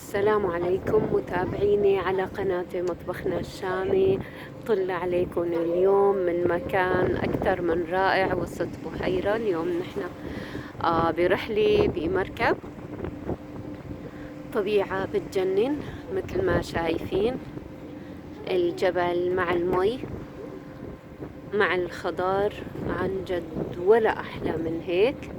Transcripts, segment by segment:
السلام عليكم متابعيني على قناة مطبخنا الشامي. طل عليكم اليوم من مكان أكثر من رائع وسط بحيرة. اليوم نحن برحلة بمركب، طبيعة بتجنن مثل ما شايفين، الجبل مع المي مع الخضار، عن جد ولا أحلى من هيك.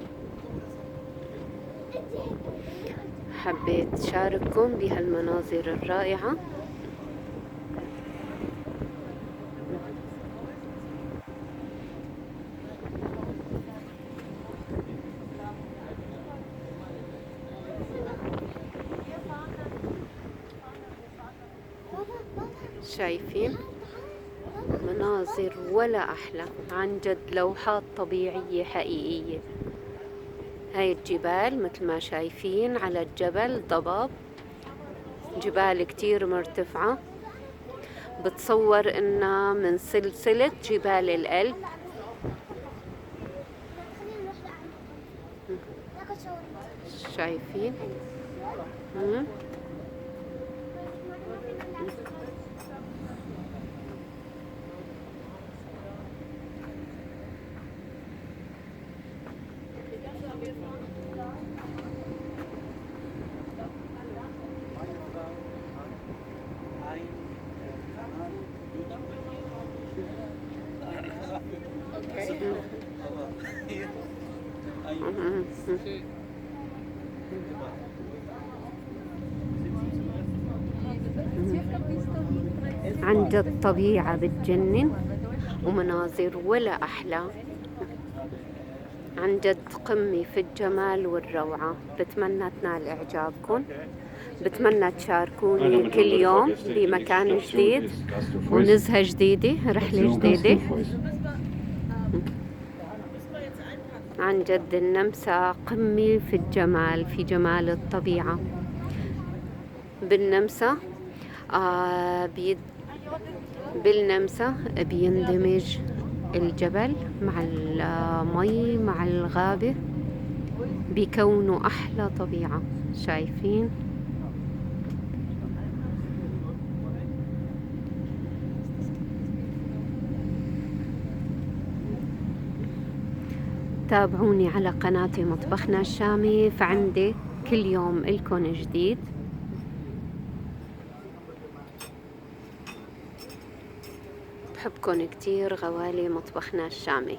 حبيت شارككم بهالمناظر الرائعة. شايفين مناظر ولا أحلى، عن جد لوحات طبيعية حقيقية. هاي الجبال مثل ما شايفين، على الجبل ضباب، جبال كتير مرتفعة، بتصور إنها من سلسلة جبال الألب. شايفين عن جد طبيعة بتجنن ومناظر ولا أحلى، عن جد قمة في الجمال والروعة. بتمنى تنال إعجابكم، بتمنى تشاركوني كل يوم بمكان جديد ونزهة جديدة، رحلة جديدة. عن جد النمسا قمة في الجمال، في جمال الطبيعة. بالنمسا بالنمسا بيندمج الجبل مع المي مع الغابة، بيكونوا أحلى طبيعة. شايفين تابعوني على قناة مطبخنا الشامي، فعندي كل يوم إلكن جديد. بحبكن كتير غوالي مطبخنا الشامي.